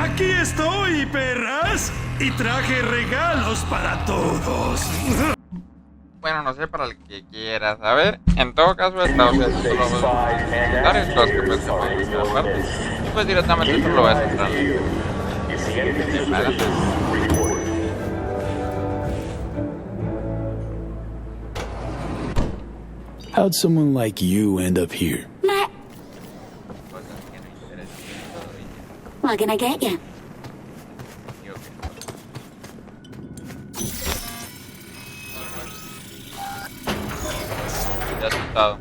Aquí estoy, perras. Y traje regalos para todos. Bueno, no sé, para el que quieras. A ver, en todo caso, esta o sea, solo los comentarios, los que pues se pueden escuchar aparte. Y pues directamente esto lo voy a centrar. Adelante. How'd someone like you end up here? What can I get you? Estoy asustado.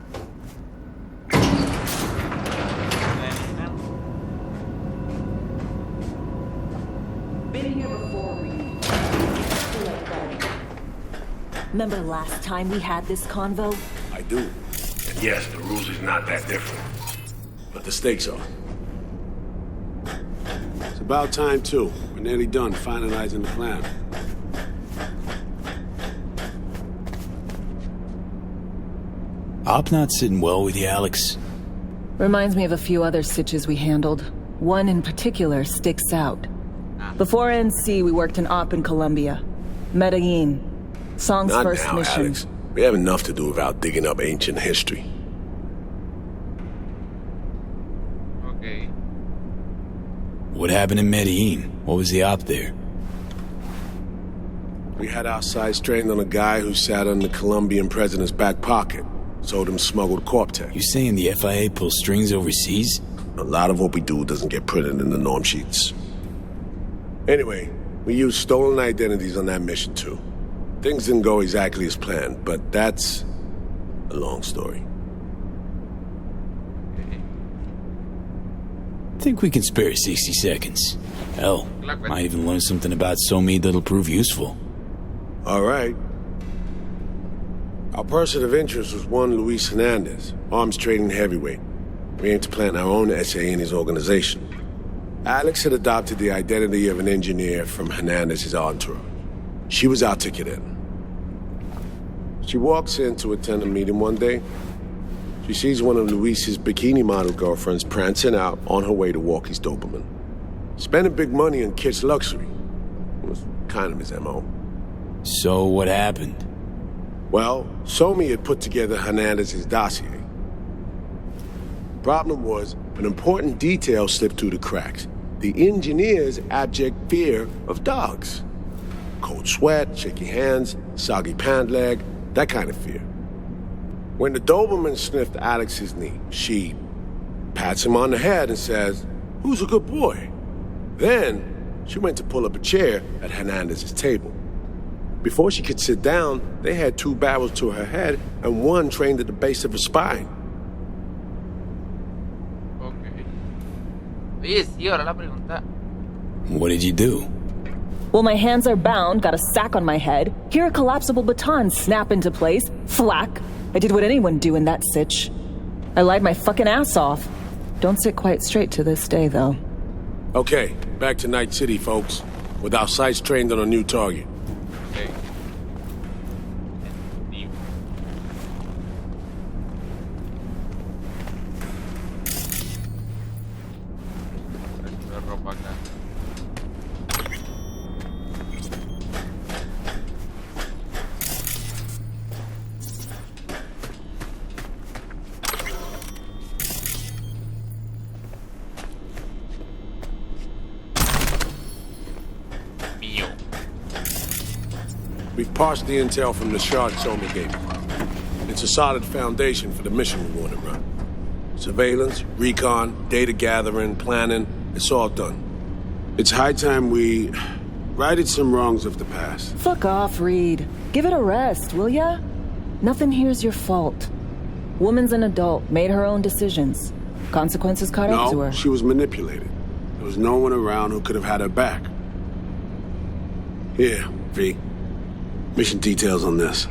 Been here before, Reed. Remember last time we had this convo? I do. And yes, the rules is not that different. But the stakes are. It's about time, too. We're nearly done finalizing the plan. Op not sitting well with you, Alex. Reminds me of a few other stitches we handled. One in particular sticks out. Before NC, we worked in Op in Colombia. Medellin. Song's Not first now, mission. Alex. We have enough to do without digging up ancient history. Okay. What happened in Medellin? What was the op there? We had our sights strained on a guy who sat on the Colombian president's back pocket. Sold him smuggled Corp-Tech. You saying the FIA pulls strings overseas? A lot of what we do doesn't get printed in the norm sheets. Anyway, we used stolen identities on that mission too. Things didn't go exactly as planned, but that's a long story. Think we can spare 60 seconds. Hell, might even learn something about Somi that'll prove useful. All right. Our person of interest was one Luis Hernandez, arms trading heavyweight. We aim to plant our own SA in his organization. Alex had adopted the identity of an engineer from Hernandez's entourage. She was our ticket in. She walks in to attend a meeting one day. She sees one of Luis's bikini model girlfriends prancing out on her way to Walkie's Doberman. Spending big money on kids' luxury. It was kind of his MO. So what happened? Well, Somi had put together Hernandez's dossier. Problem was, an important detail slipped through the cracks. The engineer's abject fear of dogs. Cold sweat, shaky hands, soggy pant leg, that kind of fear. When the Doberman sniffed Alex's knee, she pats him on the head and says, "Who's a good boy?" Then, she went to pull up a chair at Hernandez's table. Before she could sit down, they had two barrels to her head and one trained at the base of her spine. Okay. Oye, sí, ahora la pregunta. What did you do? Well, my hands are bound, got a sack on my head. Here a collapsible baton snap into place. Thwack. I did what anyone do in that sitch. I lied my fucking ass off. Don't sit quite straight to this day, though. Okay, back to Night City, folks. With our sights trained on a new target. Okay. Ropa acá. Mío. We've parsed the intel from the shard Somi gave me. It's a solid foundation for the mission we want to run. Surveillance, recon, data gathering, planning, it's all done. It's high time we righted some wrongs of the past. Fuck off, Reed. Give it a rest, will ya? Nothing here's your fault. Woman's an adult, made her own decisions. Consequences caught up to her. No, she was manipulated. There was no one around who could have had her back. Here, V. Mission details on this.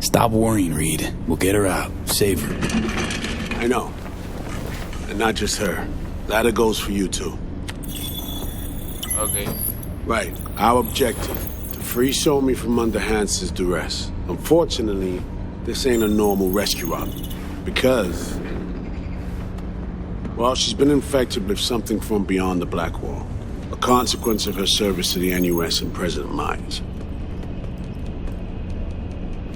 Stop worrying, Reed. We'll get her out. Save her. I know. And not just her. Ladder goes for you, too. Okay. Right. Our objective, to free Somi from under Hans's duress. Unfortunately, this ain't a normal rescue op. Because Well, she's been infected with something from beyond the Black Wall. A consequence of her service to the NUS and President Myers.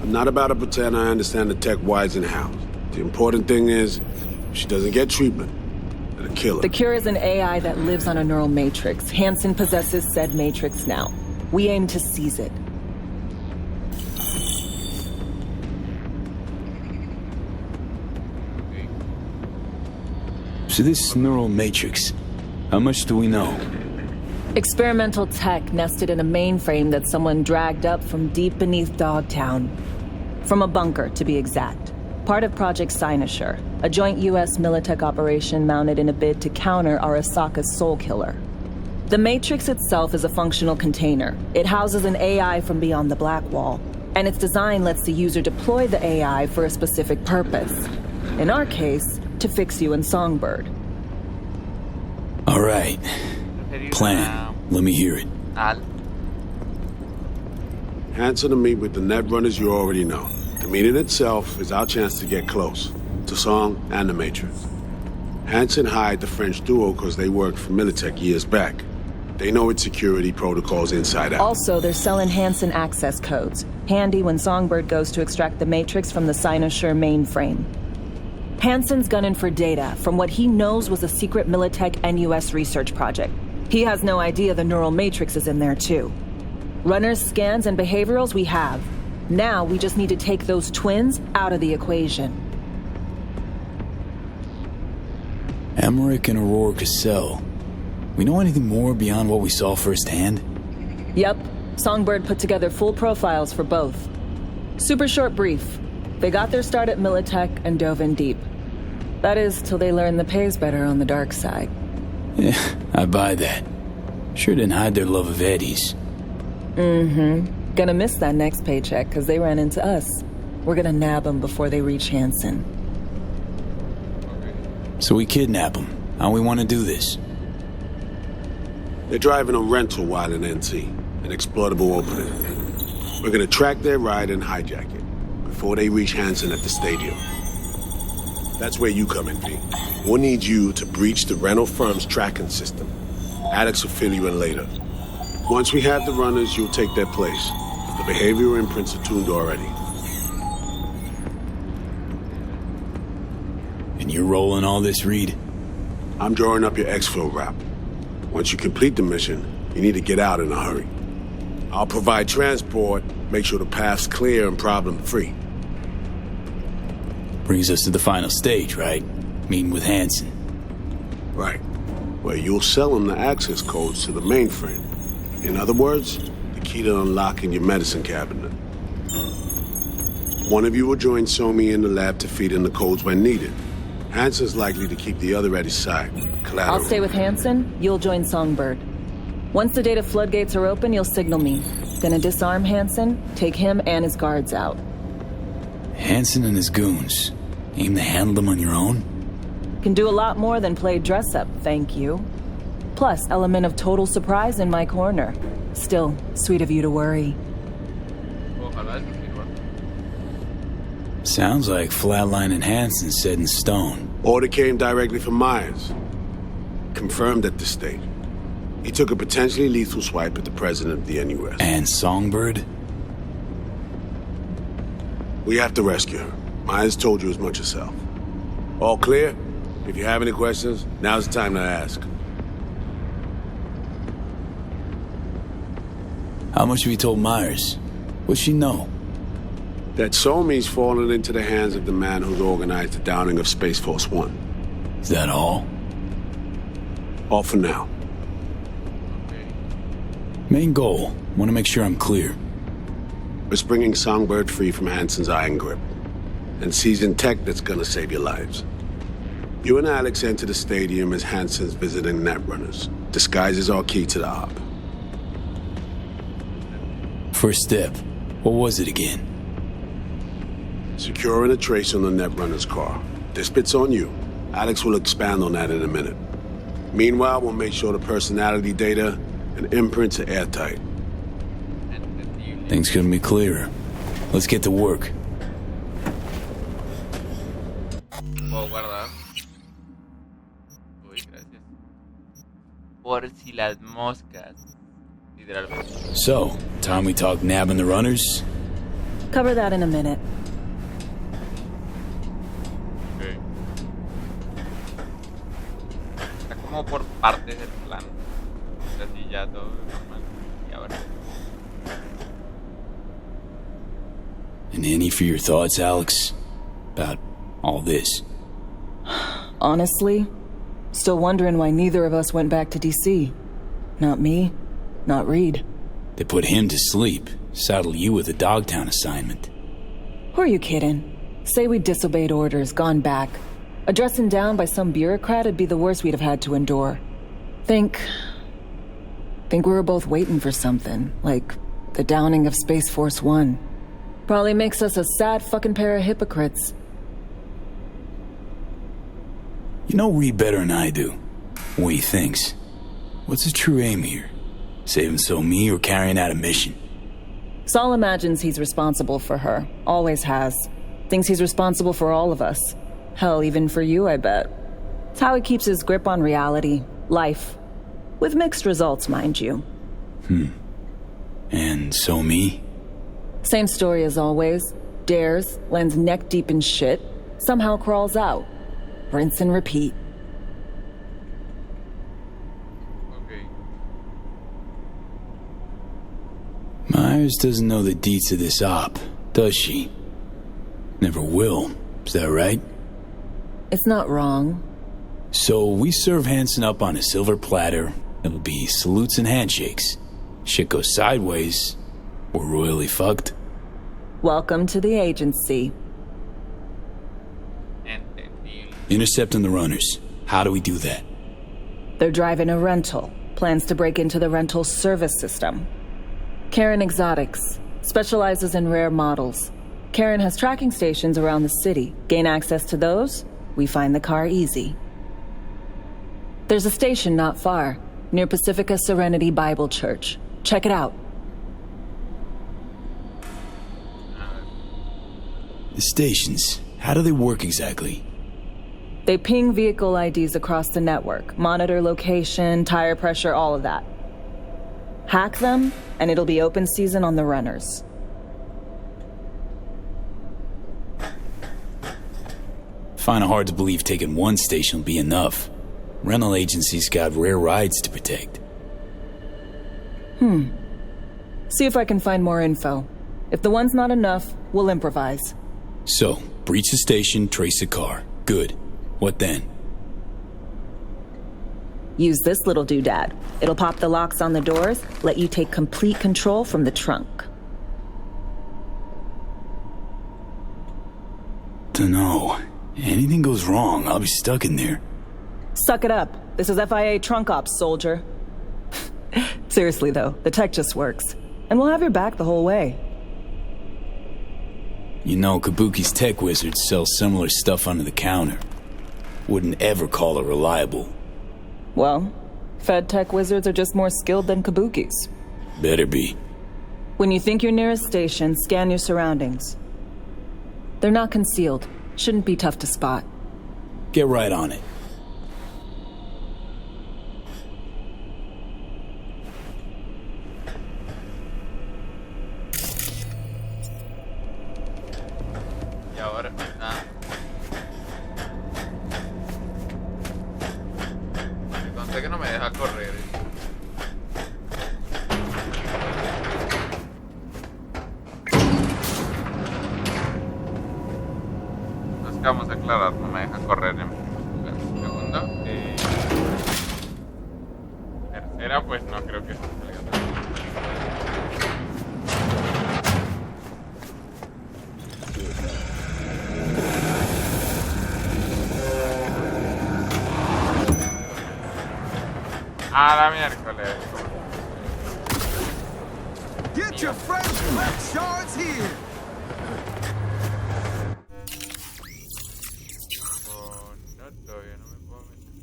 I'm not about to pretend I understand the tech whys and hows. The important thing is, if she doesn't get treatment, it'll kill her. The cure is an AI that lives on a neural matrix. Hansen possesses said matrix now. We aim to seize it. So this neural matrix, how much do we know? Experimental tech nested in a mainframe that someone dragged up from deep beneath Dogtown. From a bunker, to be exact. Part of Project Cynosure, a joint U.S. Militech operation mounted in a bid to counter Arasaka's soul killer. The matrix itself is a functional container. It houses an AI from beyond the Black Wall, and its design lets the user deploy the AI for a specific purpose. In our case, to fix you in Songbird. All right. Plan. Let me hear it. Hansen to meet with the Netrunners you already know. The meeting itself is our chance to get close. To Song and the Matrix. Hansen hired the French duo because they worked for Militech years back. They know its security protocols inside out. Also, they're selling Hansen access codes. Handy when Songbird goes to extract the Matrix from the Cynosure mainframe. Hansen's gunning for data from what he knows was a secret Militech NUS research project. He has no idea the neural matrix is in there too. Runners, scans, and behaviorals we have. Now we just need to take those twins out of the equation. Emmerich and Aurora Cassell. We know anything more beyond what we saw firsthand? Yep. Songbird put together full profiles for both. Super short brief. They got their start at Militech and dove in deep. That is, till they learned the pay's better on the dark side. Yeah, I buy that. Sure didn't hide their love of Eddie's. Mm-hmm. Gonna miss that next paycheck, because they ran into us. We're gonna nab them before they reach Hansen. So we kidnap them. How we want to do this? They're driving a rental while in NT, an exploitable opening. We're gonna track their ride and hijack it, before they reach Hansen at the stadium. That's where you come in, V. We'll need you to breach the rental firm's tracking system. Alex will fill you in later. Once we have the runners, you'll take their place. The behavioral imprints are tuned already. And you're rolling all this, Reed? I'm drawing up your exfil route. Once you complete the mission, you need to get out in a hurry. I'll provide transport, make sure the path's clear and problem-free. Brings us to the final stage, right? Meeting with Hansen. Right. Where you'll sell him the access codes to the mainframe. In other words, the key to unlocking your medicine cabinet. One of you will join Somi in the lab to feed in the codes when needed. Hansen's likely to keep the other at his side. Collateral. I'll stay with Hansen, you'll join Songbird. Once the data floodgates are open, you'll signal me. Gonna disarm Hansen, take him and his guards out. Hansen and his goons. Aim to handle them on your own? Can do a lot more than play dress-up, thank you. Plus, element of total surprise in my corner. Still, sweet of you to worry. Sounds like Flatline and Hansen set in stone. Order came directly from Myers. Confirmed at this stage. He took a potentially lethal swipe at the president of the NUS. And Songbird? We have to rescue her. Myers told you as much herself. All clear? If you have any questions, now's the time to ask. How much have you told Myers? What's she know? That Somi's fallen into the hands of the man who's organized the downing of Space Force One. Is that all? All for now. Main goal. Want to make sure I'm clear. We're bringing Songbird free from Hansen's iron grip. And seizing tech that's gonna save your lives. You and Alex enter the stadium as Hansen's visiting Netrunners. Disguises our key to the hub. First step. What was it again? Securing a trace on the Netrunner's car. This bit's on you. Alex will expand on that in a minute. Meanwhile, we'll make sure the personality data and imprints are airtight. Things couldn't be clearer. Let's get to work. Puedo guardar. por si las moscas. Literalmente. So, time we talk nabbing the runners? Cover that in a minute. Okay. Está como por partes del plan. Así ya todo normal. Y ahora. And any for your thoughts, Alex? About all this? Honestly, still wondering why neither of us went back to DC. Not me, not Reed. They put him to sleep, saddle you with a Dogtown assignment. Who are you kidding? Say we disobeyed orders, gone back. A dressing down by some bureaucrat would be the worst we'd have had to endure. Think we were both waiting for something, like the downing of Space Force One. Probably makes us a sad fucking pair of hypocrites. You know Reed better than I do. What he thinks. What's his true aim here? Saving so me or carrying out a mission? Saul imagines he's responsible for her. Always has. Thinks he's responsible for all of us. Hell, even for you, I bet. It's how he keeps his grip on reality. Life. With mixed results, mind you. And so me? Same story as always. Dares, lands neck deep in shit, somehow crawls out. Rinse and repeat. Okay. Myers doesn't know the deets of this op, does she? Never will. Is that right? It's not wrong. So we serve Hansen up on a silver platter. It'll be salutes and handshakes. Shit goes sideways. We're royally fucked. Welcome to the agency. Entendido. Intercepting the runners. How do we do that? They're driving a rental. Plans to break into the rental service system. Karen Exotics. Specializes in rare models. Karen has tracking stations around the city. Gain access to those, we find the car easy. There's a station not far, near Pacifica Serenity Bible Church. Check it out. The stations. How do they work exactly? They ping vehicle IDs across the network, monitor location, tire pressure, all of that. Hack them, and it'll be open season on the runners. Find it hard to believe taking one station will be enough. Rental agencies got rare rides to protect. See if I can find more info. If the one's not enough, we'll improvise. So, breach the station, trace the car. Good. What then? Use this little doodad. It'll pop the locks on the doors, let you take complete control from the trunk. Dunno. Anything goes wrong, I'll be stuck in there. Suck it up. This is FIA trunk ops, soldier. Seriously, though, the tech just works. And we'll have your back the whole way. You know, Kabuki's tech wizards sell similar stuff under the counter. Wouldn't ever call it reliable. Well, Fed tech wizards are just more skilled than Kabuki's. Better be. When you think you're near a station, scan your surroundings. They're not concealed. Shouldn't be tough to spot. Get right on it. Y ahora, nada. Me conté que no me deja correr. No es que vamos a aclarar, no me deja correr en segundo. Tercera, pues no creo que salga. A la miércoles. Get your fresh black shards here. Oh, no, todavía no me puedo meter.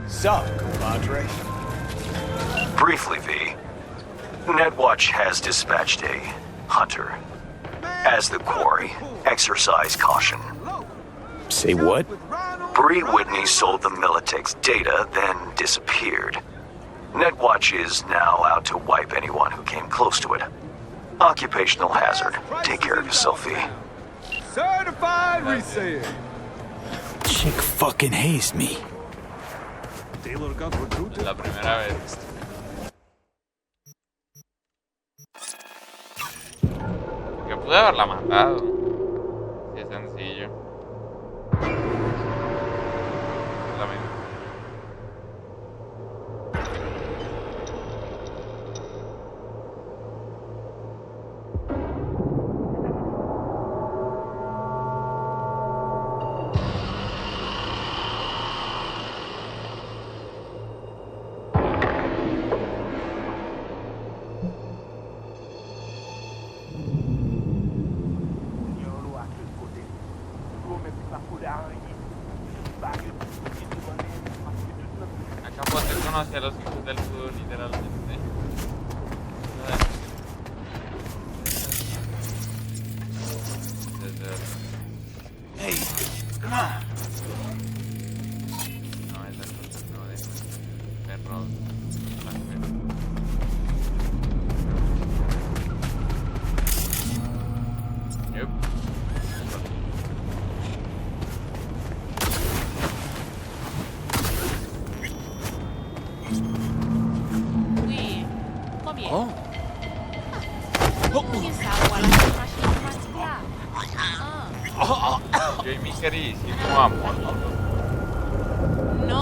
Sup, compadre? Briefly, V. Netwatch has dispatched a hunter. As the quarry, exercise caution. Say what? Bree Whitney sold the Militech's data, then disappeared. Netwatch is now out to wipe anyone who came close to it. Occupational hazard. Take care of yourself, V. Certified resale. Chick fucking hates me. Es la primera vez. Que pude haberla matado. Si es sencillo. La misma. Acabo de conocer a los hijos del fútbol, literalmente. Hey, come on. No, esas cosas no de perros. Yep. Yo y mi queridísimo amor. No.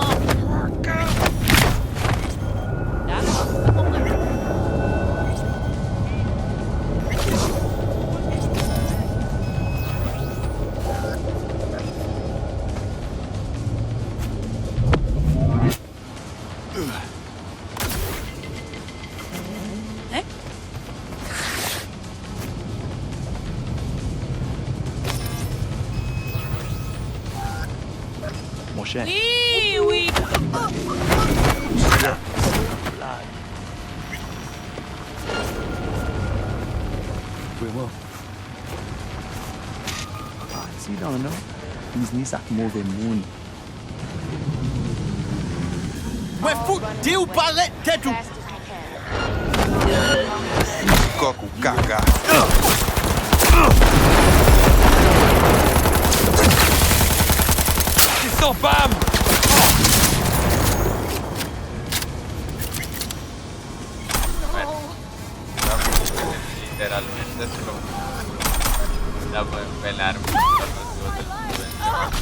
Ya, oui, oui. Huevo. See, don't know. These knees are moving moon. Me fudeu para teto. Coco caca. Isso, bam! Literalmente se lo la pueden pelar cuando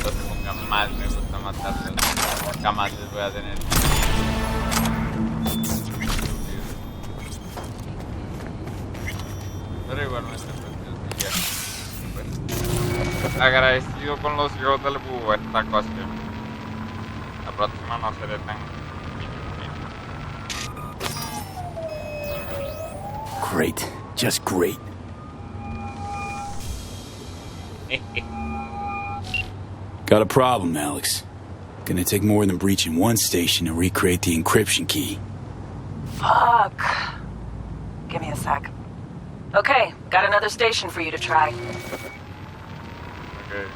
se pongan mal, me gusta matarlos. Jamás les voy a tener. Pero igualmente pues, agradecido con los hijos del búho esta ocasión. La próxima no seré tan Great. Just great. Got a problem, Alex. Gonna take more than breaching one station to recreate the encryption key. Fuck. Give me a sec. Okay, got another station for you to try. Okay.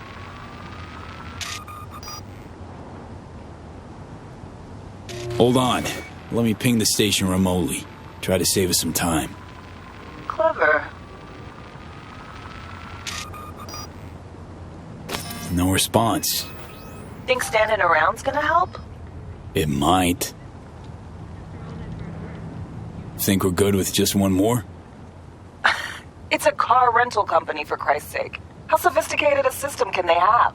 Hold on. Let me ping the station remotely. Try to save us some time. Clever. No response. Think standing around's gonna help? It might. Think we're good with just one more? It's a car rental company, for Christ's sake. How sophisticated a system can they have?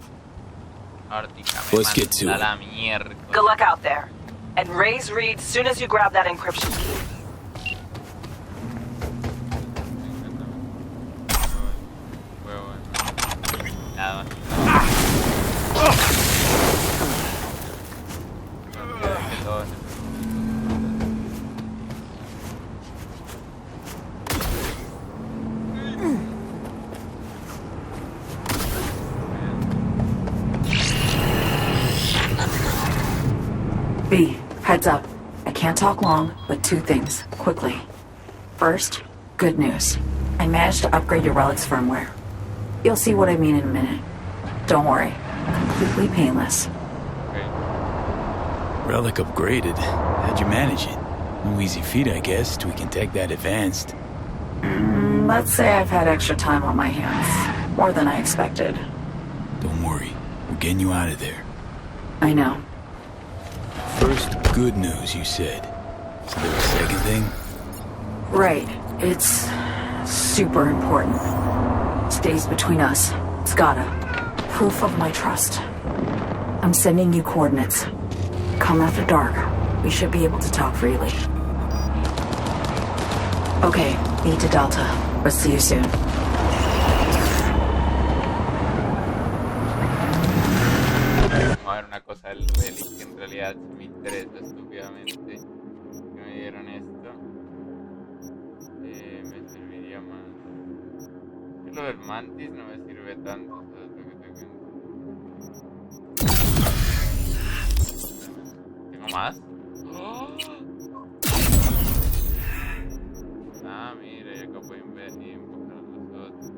Let's get to it. Good luck out there. And raise Reed soon as you grab that encryption key. B, heads up. I can't talk long, but 2 things, quickly. First, good news. I managed to upgrade your relic's firmware. You'll see what I mean in a minute. Don't worry. Completely painless. Relic upgraded. How'd you manage it? No easy feat, I guess, to can take that advanced. Let's say I've had extra time on my hands. More than I expected. Don't worry. We're getting you out of there. I know. First, good news, you said. So there a second thing? Right. It's super important. Stays between us. It's gotta. Proof of my trust. I'm sending you coordinates. Come after dark. We should be able to talk freely. Okay, B to Delta. We'll see you soon. Vamos a ver una cosa del relic que en realidad me interesa estúpidamente. Que me dieron esto. Me serviría más. Lo del mantis no me sirve tanto. ¿Tengo más? ¡Oh! Ah, mira, ya acá pueden ver y invocar a los otros.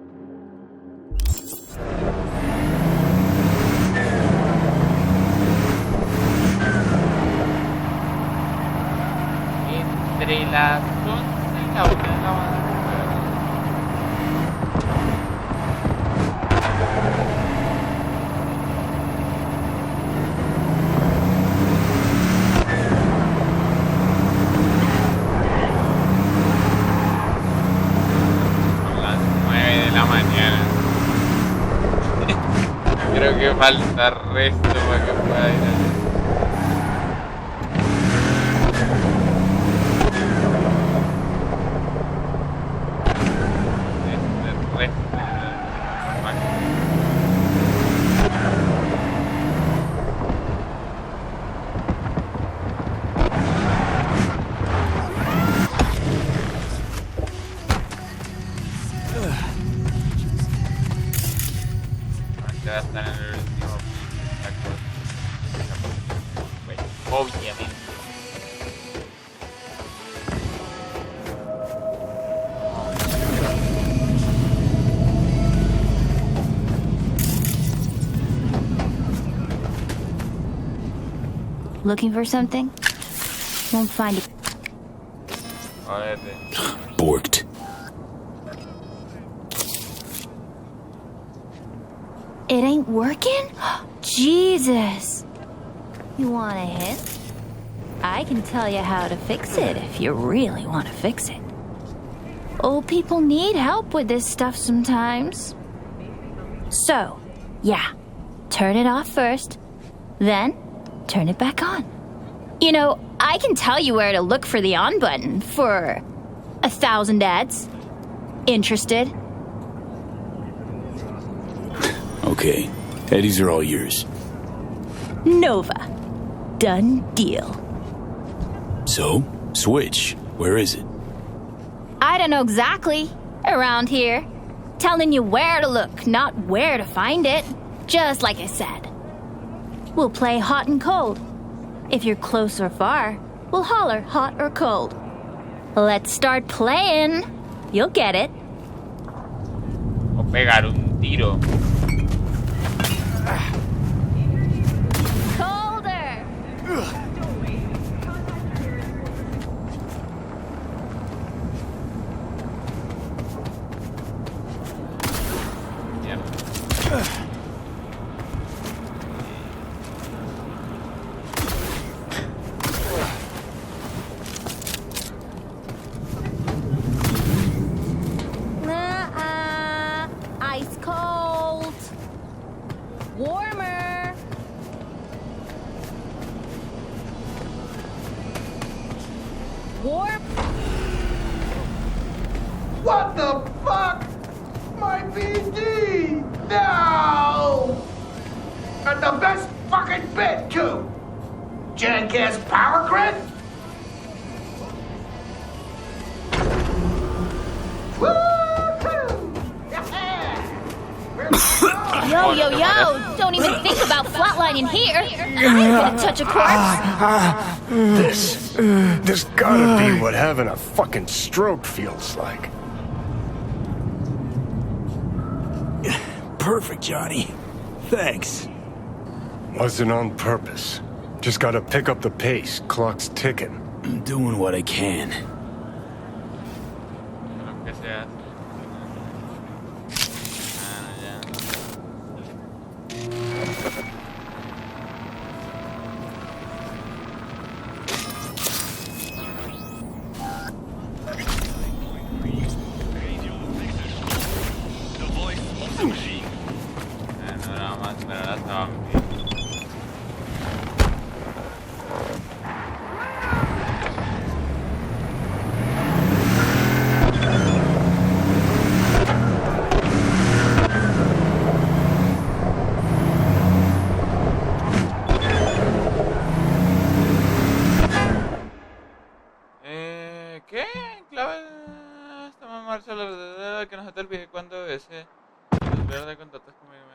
Entre las 11 y la 1 de la mañana. Creo que falta resto para que pueda ir allá. Este resto va a estar en el último obviamente. Looking for something? Won't find it. Borked. It ain't working? Jesus! You want a hint? I can tell you how to fix it if you really want to fix it. Old people need help with this stuff sometimes. So, yeah, turn it off first, then turn it back on. You know, I can tell you where to look for the on button for 1,000 ads. Interested? Okay, Eddies are all yours. Nova. Done deal. So, switch. Where is it? I don't know exactly. Around here. Telling you where to look, not where to find it. Just like I said. We'll play hot and cold. If you're close or far, we'll holler hot or cold. Let's start playing. You'll get it. O pegar un tiro. Colder. Ice cold. Warmer. Warm. What the fuck? My BD! No! And the best fucking bit, too! Jackass power grid? Woo-hoo! Yeah! Yo, yo, yo! Don't even think about flatlining here! I'm gonna touch a corpse! This gotta be what having a fucking stroke feels like. Perfect, Johnny. Thanks. Wasn't on purpose. Just gotta pick up the pace. Clock's ticking. I'm doing what I can. ¿Qué? Clave esta mamá que no se te olvide cuando ese verde contactos conmigo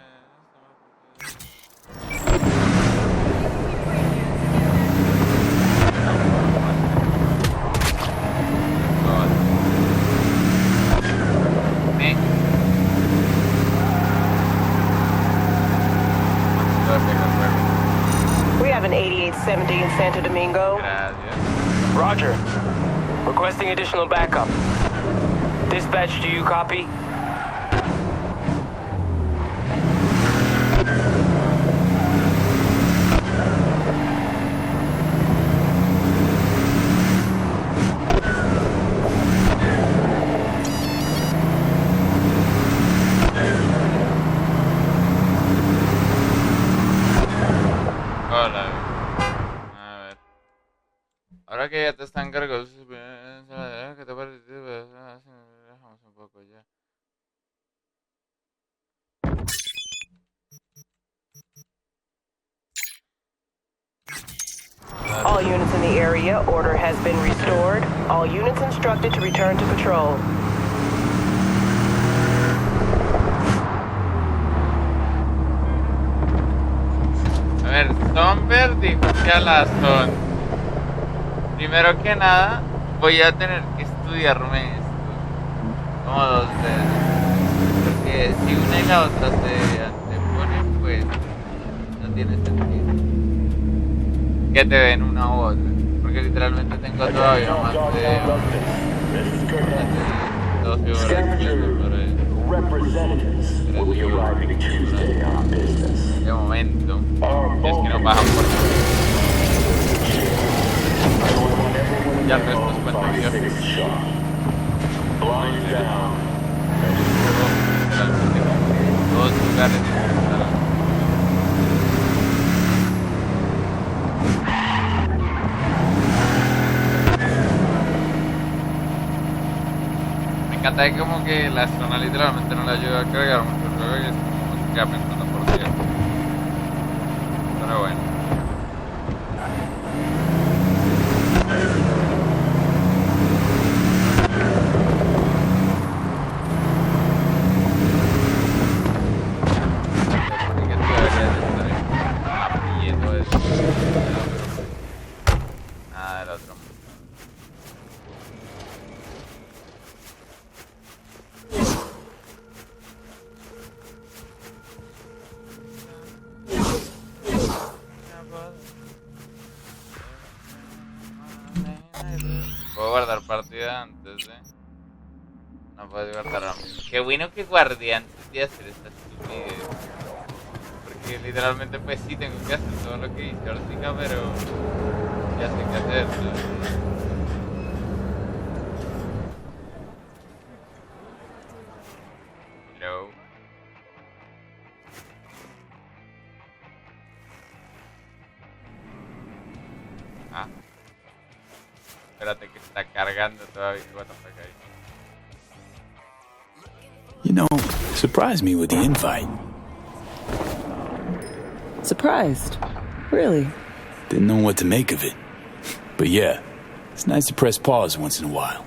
We have an 8870 in Santo Domingo. Gracias. Roger. Requesting additional backup. Dispatch, do you copy? Hola. A ver. Ahora que ya te están cargados, que te parece, dejamos un poco ya. All units in the area, order has been restored. All units instructed to return to patrol. A ver, Somber dijo que a la son. Primero que nada, voy a tener que estudiarme esto como dos veces. Porque si una y la otra se anteponen, pues no tiene sentido que te den una u otra. Porque literalmente tengo todavía más de 12 horas de momento. Es que no bajan por nada. Ya el resto es cuenta video. Todos lugares me encanta que como que la zona literalmente no le ayuda a cargar mucho el juego y es como que queda pensando por día. Pero bueno. Nada del otro. Puedo guardar partida antes, No puedo guardar. Qué bueno que guardé antes de hacer esta estupidez. Porque literalmente pues sí tengo que hacer todo lo que hice ahorita, pero ya sé qué hacer. Hello. Ah. Espérate que está cargando todavía. What the fuck ahí. You know, surprised me with the invite. Surprised? Really? Didn't know what to make of it. But yeah, it's nice to press pause once in a while.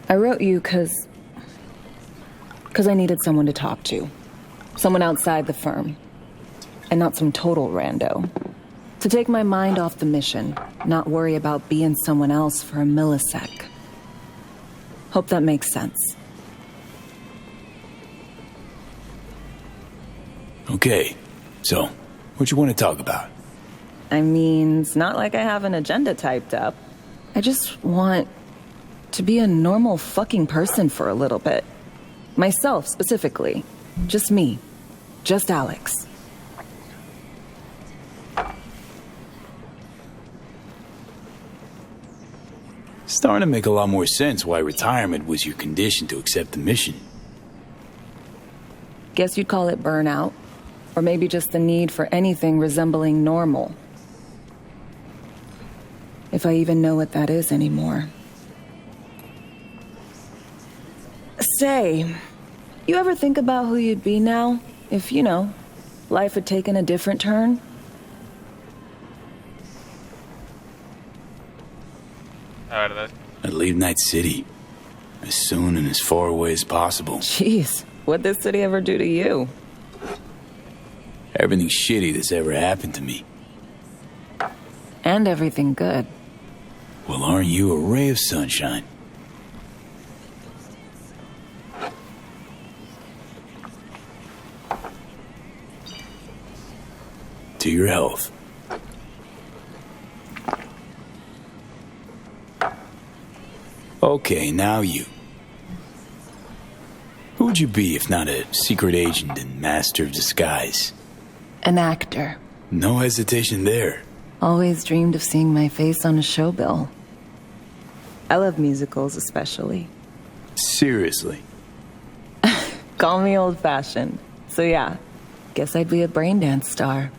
I wrote you because Because I needed someone to talk to. Someone outside the firm. And not some total rando. To take my mind off the mission, not worry about being someone else for a millisec. Hope that makes sense. Okay, so, what you want to talk about? I mean, it's not like I have an agenda typed up. I just want to be a normal fucking person for a little bit. Myself, specifically. Just me. Just Alex. Starting to make a lot more sense why retirement was your condition to accept the mission. Guess you'd call it burnout. Or maybe just the need for anything resembling normal. If I even know what that is anymore. Say, you ever think about who you'd be now? If, you know, life had taken a different turn? I'd leave Night City. As soon and as far away as possible. Jeez, what'd this city ever do to you? Everything shitty that's ever happened to me. And everything good. Well, aren't you a ray of sunshine? To your health. Okay, now you. Who would you be if not a secret agent and master of disguise? An actor. No hesitation there. Always dreamed of seeing my face on a show bill. I love musicals, especially. Seriously? Call me old-fashioned. So yeah, guess I'd be a braindance star.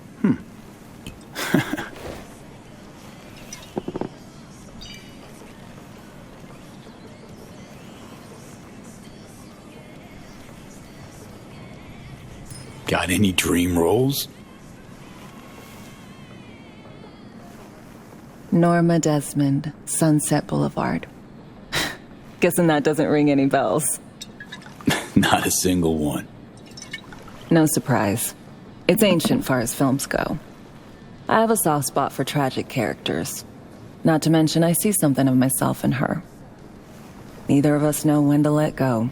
Got any dream roles? Norma Desmond, Sunset Boulevard. Guessing that doesn't ring any bells. Not a single one. No surprise. It's ancient far as films go. I have a soft spot for tragic characters. Not to mention I see something of myself in her. Neither of us know when to let go.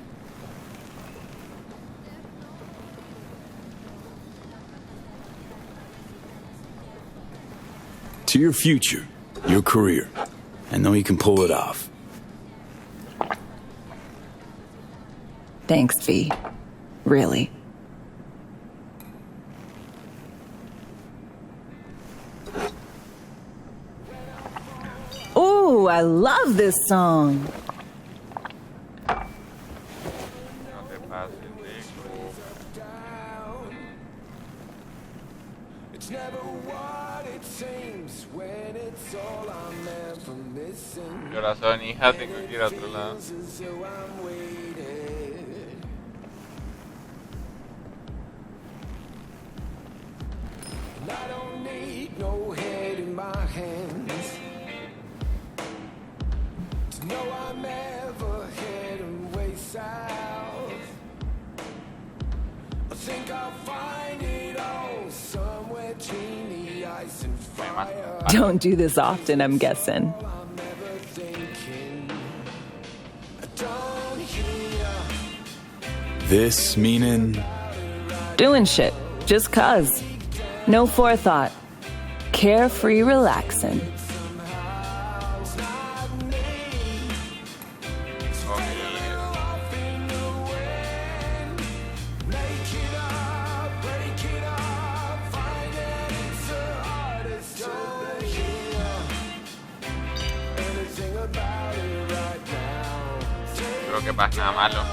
To your future, your career. I know you can pull it off. Thanks, V. Really. Ooh, I love this song. It's never what it seems when it's all I'm ever missing. Corazón, hija, tengo que ir a otro lado. I don't need no head in my hands to know I'm ever heading way south. I think I'll find it all somewhere between the ice and fire. Don't do this often, I'm guessing. I'm ever thinking. I don't hear. This meaning? Doing shit, just cuz. No forethought. Carefree relaxing. Creo que pasa nada malo.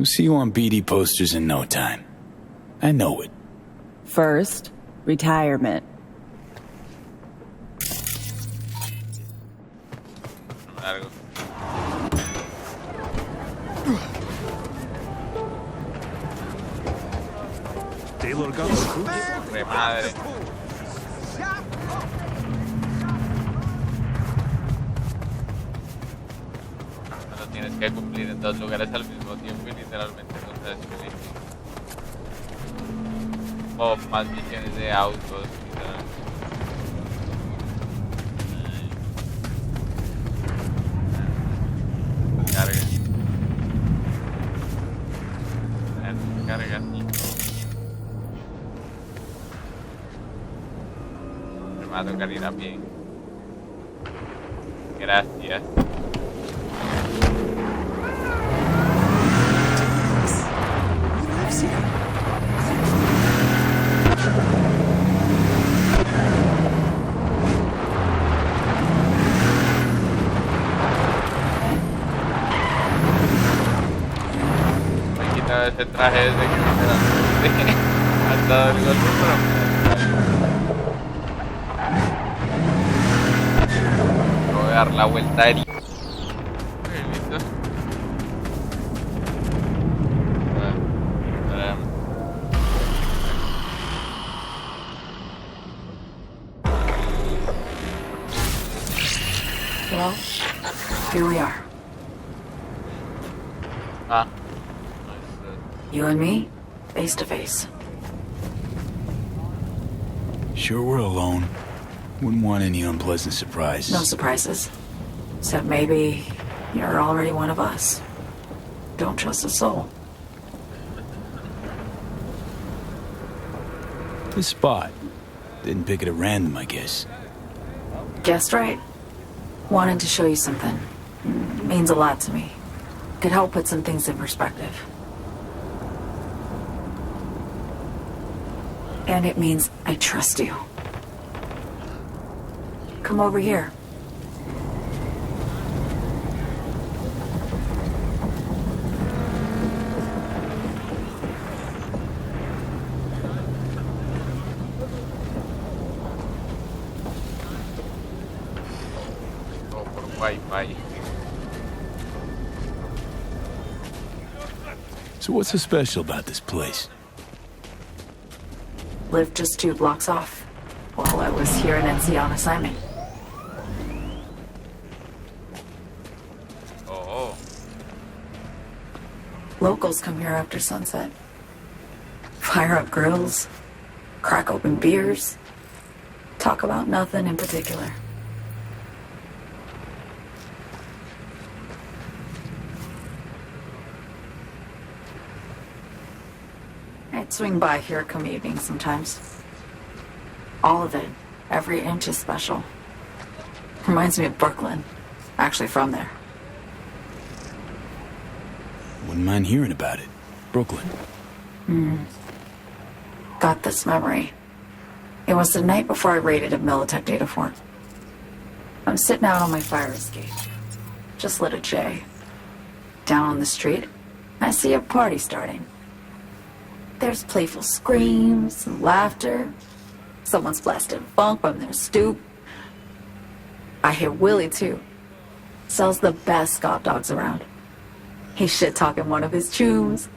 We'll see you on BD posters in no time. I know it. First, retirement. Algo. Re madre. Cuando tienes que cumplir en dos lugares al mismo tiempo y literalmente no sabes qué elegir. O más misiones de autos, literalmente. Carga. Carga, me va a tocar ir a pie. Gracias. Ese traje desde que literalmente ha dado el golpe, pero voy a dar la vuelta a él. Listo. Well, here we are. Ah. You and me, face to face. Sure we're alone. Wouldn't want any unpleasant surprises. No surprises. Except maybe you're already one of us. Don't trust a soul. This spot. Didn't pick it at random, I guess. Guessed right. Wanted to show you something. It means a lot to me. Could help put some things in perspective. And it means I trust you. Come over here. Oh, por Wi-Fi. So what's so special about this place? Lived just 2 blocks off while I was here in NC on assignment. Oh. Locals come here after sunset. Fire up grills, crack open beers, talk about nothing in particular. I'd swing by here come evening sometimes. All of it, every inch is special. Reminds me of Brooklyn. Actually from there. Wouldn't mind hearing about it. Brooklyn. Got this memory. It was the night before I raided a Militech data fort. I'm sitting out on my fire escape. Just lit a J. Down on the street, I see a party starting. There's playful screams and laughter. Someone's blasting funk from their stoop. I hear Willie, too. Sells the best Scott dogs around. He's shit-talking one of his tunes.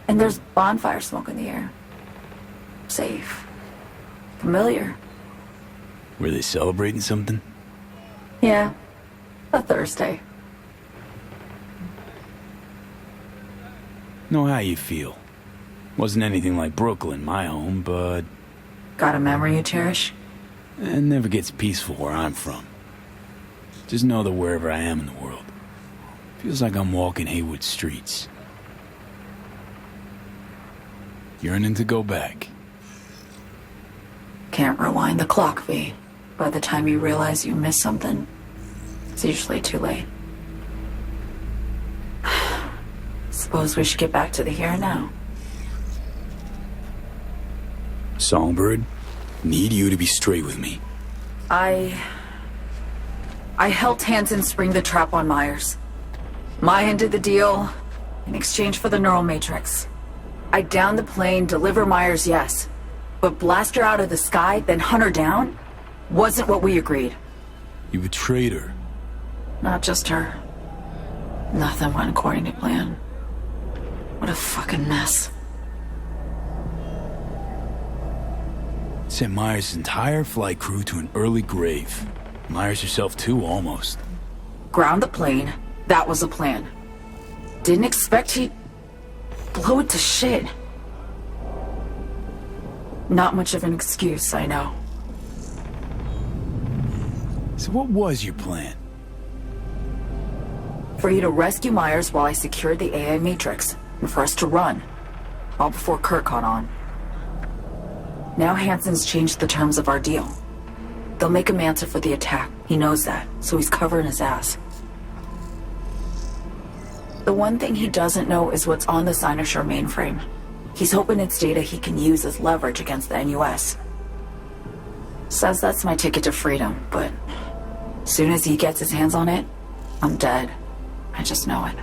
And there's bonfire smoke in the air. Safe. Familiar. Were they celebrating something? Yeah. A Thursday. Know how you feel. Wasn't anything like Brooklyn, my home, but... Got a memory you cherish? It never gets peaceful where I'm from. Just know that wherever I am in the world, feels like I'm walking Haywood streets. Yearning to go back. Can't rewind the clock, V. By the time you realize you missed something, it's usually too late. Suppose we should get back to the here and now. Songbird, need you to be straight with me. I helped Hansen spring the trap on Myers. My end of the deal, in exchange for the neural matrix. I'd down the plane, deliver Myers, yes. But blast her out of the sky, then hunt her down? Wasn't what we agreed. You betrayed her. Not just her. Nothing went according to plan. What a fucking mess. Sent Myers' entire flight crew to an early grave. Myers herself too, almost. Ground the plane. That was the plan. Didn't expect he'd blow it to shit. Not much of an excuse, I know. So what was your plan? For you to rescue Myers while I secured the AI Matrix, and for us to run, all before Kurt caught on. Now Hansen's changed the terms of our deal. They'll make him answer for the attack. He knows that, so he's covering his ass. The one thing he doesn't know is what's on the Cynosure mainframe. He's hoping it's data he can use as leverage against the NUS. Says that's my ticket to freedom, but as soon as he gets his hands on it, I'm dead. I just know it.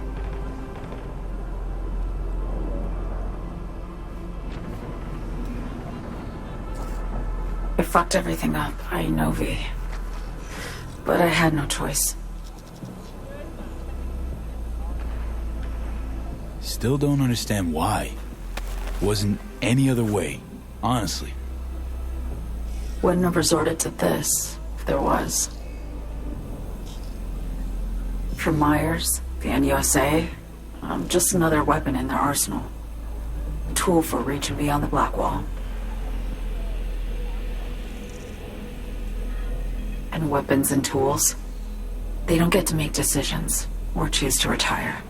It fucked everything up, I know, V. But I had no choice. Still don't understand why. Wasn't any other way, honestly. Wouldn't have resorted to this, if there was. For Myers, the NUSA, I'm just another weapon in their arsenal. A tool for reaching beyond the Black Wall. And weapons and tools, they don't get to make decisions or choose to retire.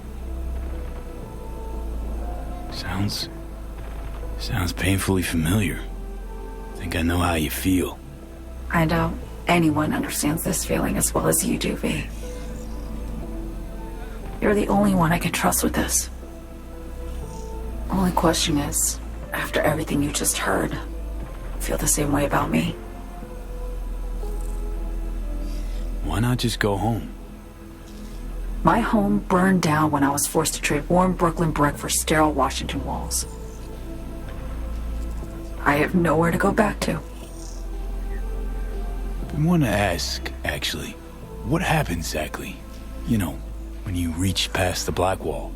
Sounds painfully familiar. Think I know how you feel. I know anyone understands this feeling as well as you do, V. You're the only one I can trust with this. Only question is, after everything you just heard, feel the same way about me? Why not just go home? My home burned down when I was forced to trade warm Brooklyn brick for sterile Washington walls. I have nowhere to go back to. I want to ask, actually, what happened exactly? You know, when you reached past the Black Wall.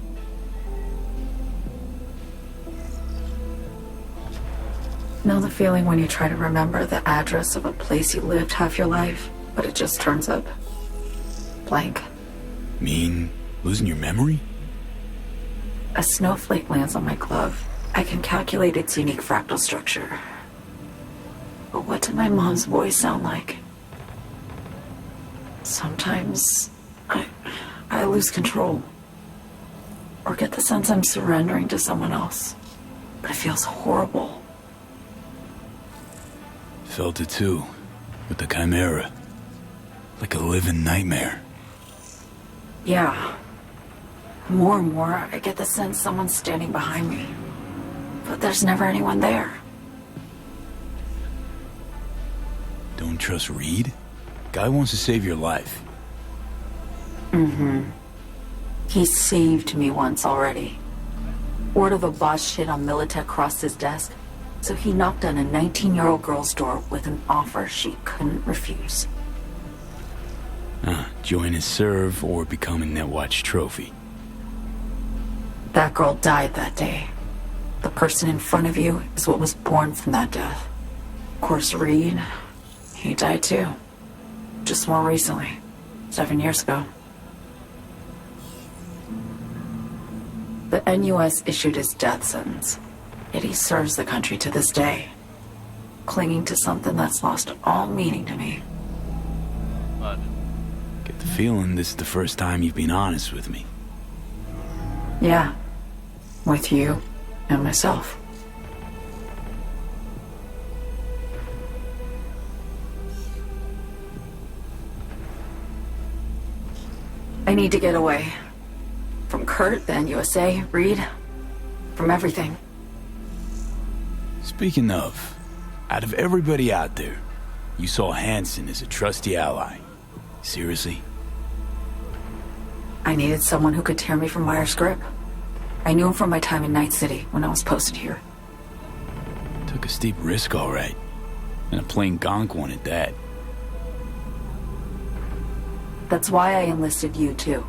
Know the feeling when you try to remember the address of a place you lived half your life, but it just turns up blank? Mean losing your memory? A snowflake lands on my glove. I can calculate its unique fractal structure. But what did my mom's voice sound like? Sometimes I lose control. Or get the sense I'm surrendering to someone else. But it feels horrible. Felt it too, with the Chimera. Like a living nightmare. Yeah. More and more, I get the sense someone's standing behind me. But there's never anyone there. Don't trust Reed? Guy wants to save your life. Mm-hmm. He saved me once already. Word of a boss shit on Militech crossed his desk, so he knocked on a 19-year-old girl's door with an offer she couldn't refuse. Join his serve or become a Netwatch trophy. That girl died that day. The person in front of you is what was born from that death. Of course, Reed, he died too. Just more recently. 7 years ago. The NUS issued his death sentence, yet he serves the country to this day, clinging to something that's lost all meaning to me. Get the feeling this is the first time you've been honest with me. Yeah, with you and myself. I need to get away. From Kurt, then USA, Reed, from everything. Speaking of, out of everybody out there, you saw Hansen as a trusty ally. Seriously? I needed someone who could tear me from Myers' grip. I knew him from my time in Night City when I was posted here. Took a steep risk, all right. And a plain gonk one at that. That's why I enlisted you, too.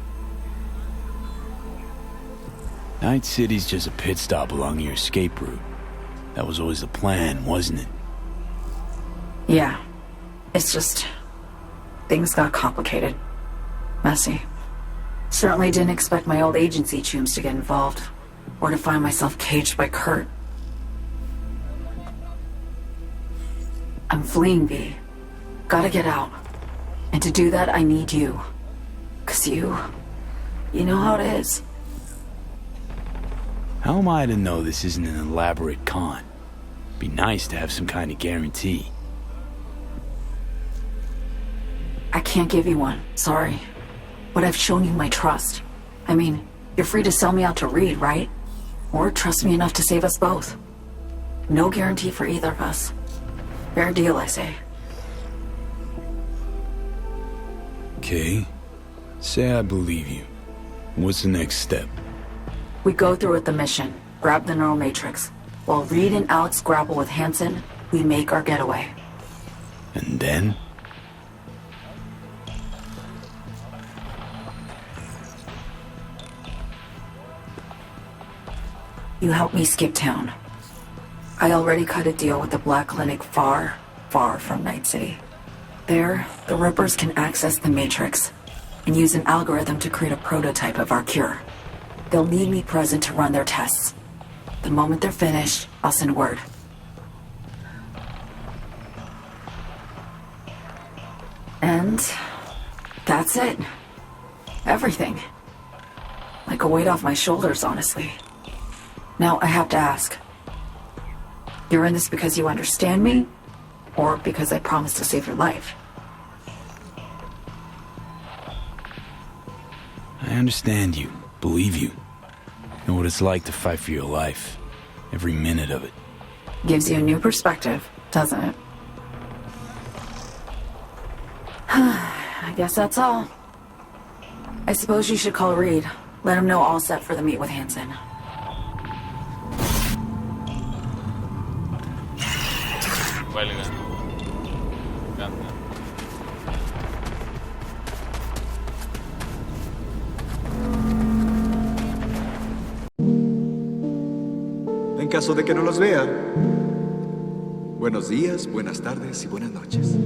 Night City's just a pit stop along your escape route. That was always the plan, wasn't it? Yeah. It's just... things got complicated. Messy. Certainly didn't expect my old agency chooms to get involved. Or to find myself caged by Kurt. I'm fleeing, V. Gotta get out. And to do that, I need you. 'Cause you know how it is. How am I to know this isn't an elaborate con? Be nice to have some kind of guarantee. I can't give you one, sorry. But I've shown you my trust. I mean, you're free to sell me out to Reed, right? Or trust me enough to save us both. No guarantee for either of us. Fair deal, I say. Okay. Say I believe you. What's the next step? We go through with the mission, grab the neural matrix. While Reed and Alex grapple with Hansen, we make our getaway. And then? You help me skip town. I already cut a deal with the Black Clinic far, far from Night City. There, the Rippers can access the Matrix and use an algorithm to create a prototype of our cure. They'll need me present to run their tests. The moment they're finished, I'll send word. And that's it. Everything. Like a weight off my shoulders, honestly. Now, I have to ask. You're in this because you understand me? Or because I promised to save your life? I understand you. Believe you. Know what it's like to fight for your life. Every minute of it. Gives you a new perspective, doesn't it? I guess that's all. I suppose you should call Reed. Let him know all set for the meet with Hansen. Huelga. Me encanta. En caso de que no los vea, buenos días, buenas tardes y buenas noches.